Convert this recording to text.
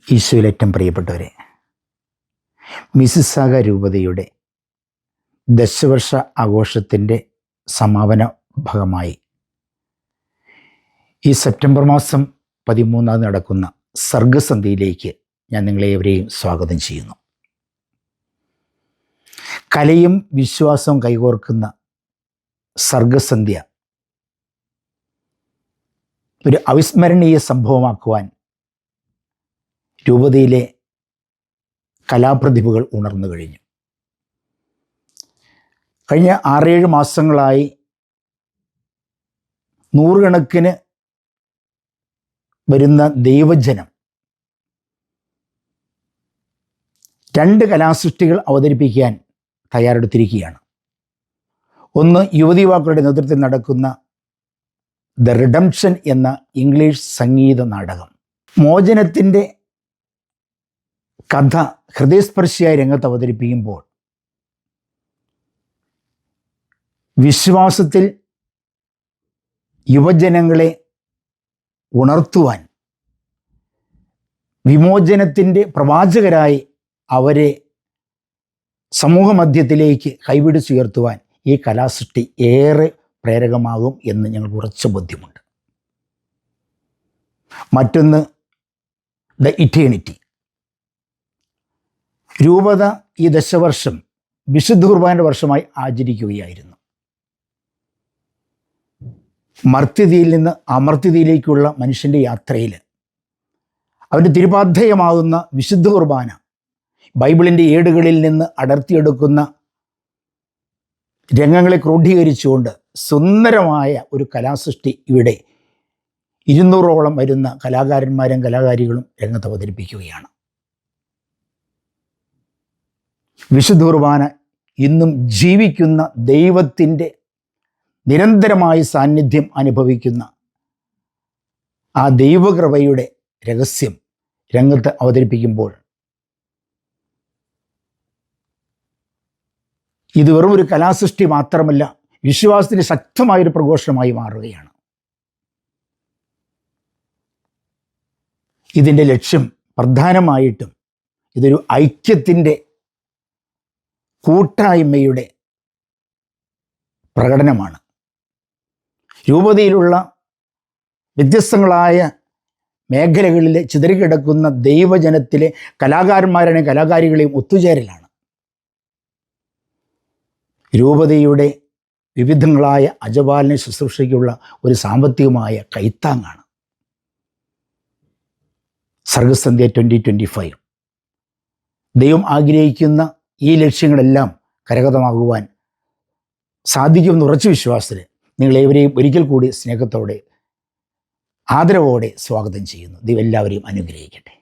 ഈശോയിലേറ്റം പ്രിയപ്പെട്ടവരെ, മിസിസാഗ രൂപതയുടെ ദശവർഷ ആഘോഷത്തിൻ്റെ സമാപന ഭാഗമായി ഈ സെപ്റ്റംബർ മാസം 13 നടക്കുന്ന സർഗസന്ധ്യയിലേക്ക് ഞാൻ നിങ്ങളേവരെയും സ്വാഗതം ചെയ്യുന്നു. കലയും വിശ്വാസവും കൈകോർക്കുന്ന സർഗസന്ധ്യ ഒരു അവിസ്മരണീയ സംഭവമാക്കുവാൻ രൂപതയിലെ കലാപ്രതിഭകൾ ഉണർന്നു കഴിഞ്ഞു. കഴിഞ്ഞ 6-7 മാസങ്ങളായി നൂറുകണക്കിന് വരുന്ന ദൈവജനം 2 കലാസൃഷ്ടികൾ അവതരിപ്പിക്കാൻ തയ്യാറെടുത്തിരിക്കുകയാണ്. ഒന്ന്, യുവതീവാക്കളുടെ നേതൃത്വത്തിൽ നടക്കുന്ന ദ റിഡംപ്ഷൻ എന്ന ഇംഗ്ലീഷ് സംഗീത നാടകം. മോചനത്തിൻ്റെ കഥ ഹൃദയസ്പർശിയായി രംഗത്ത് അവതരിപ്പിക്കുമ്പോൾ വിശ്വാസത്തിൽ യുവജനങ്ങളെ ഉണർത്തുവാൻ, വിമോചനത്തിൻ്റെ പ്രവാചകരായി അവരെ സമൂഹമധ്യത്തിലേക്ക് കൈപിടിച്ചുയർത്തുവാൻ ഈ കലാസൃഷ്ടി ഏറെ പ്രേരകമാകും എന്ന് ഞങ്ങൾക്ക് ഉറച്ച ബോധ്യമുണ്ട്. മറ്റൊന്ന്, ദ ഇറ്റേണിറ്റി. രൂപത ഈ ദശവർഷം വിശുദ്ധ കുർബാനയുടെ വർഷമായി ആചരിക്കുകയായിരുന്നു. മർത്യതയിൽ നിന്ന് അമർത്യതയിലേക്കുള്ള മനുഷ്യൻ്റെ യാത്രയിൽ അവൻ്റെ തിരുപാധേയമാകുന്ന വിശുദ്ധ കുർബാന ബൈബിളിൻ്റെ ഏടുകളിൽ നിന്ന് അടർത്തിയെടുക്കുന്ന രംഗങ്ങളെ ക്രോഡീകരിച്ചുകൊണ്ട് സുന്ദരമായ ഒരു കലാസൃഷ്ടി ഇവിടെ 200ഓളം വരുന്ന കലാകാരന്മാരും കലാകാരികളും രംഗത്ത് അവതരിപ്പിക്കുകയാണ്. വിശുദ്ധ കുർബാന ഇന്നും ജീവിക്കുന്ന ദൈവത്തിൻ്റെ നിരന്തരമായ സാന്നിധ്യം അനുഭവിക്കുന്ന ആ ദൈവകൃപയുടെ രഹസ്യം രംഗത്ത് അവതരിപ്പിക്കുമ്പോൾ ഇത് വെറും ഒരു കലാസൃഷ്ടി മാത്രമല്ല, വിശ്വാസത്തിൻ്റെ ശക്തമായൊരു പ്രഘോഷണമായി മാറുകയാണ്. ഇതിൻ്റെ ലക്ഷ്യം പ്രധാനമായിട്ടും ഇതൊരു ഐക്യത്തിൻ്റെ, കൂട്ടായ്മയുടെ പ്രകടനമാണ്. രൂപതയിലുള്ള വ്യത്യസ്തങ്ങളായ മേഖലകളിലെ ചിതറിക്കിടക്കുന്ന ദൈവജനത്തിലെ കലാകാരന്മാരെയും കലാകാരികളെയും ഒത്തുചേരലാണ്. രൂപതയുടെ വിവിധങ്ങളായ അജപാലന ശുശ്രൂഷയ്ക്കുള്ള ഒരു സാമ്പത്തികമായ കൈത്താങ്ങാണ് സർഗസന്ധ്യ 2025. ദൈവം ആഗ്രഹിക്കുന്ന ഈ ലക്ഷ്യങ്ങളെല്ലാം കരഗതമാകുവാൻ സാധിക്കുമെന്ന് ഉറച്ച വിശ്വാസത്തിൽ നിങ്ങളേവരെയും ഒരിക്കൽ കൂടി സ്നേഹത്തോടെ ആദരവോടെ സ്വാഗതം ചെയ്യുന്നു. ദൈവം എല്ലാവരെയും അനുഗ്രഹിക്കട്ടെ.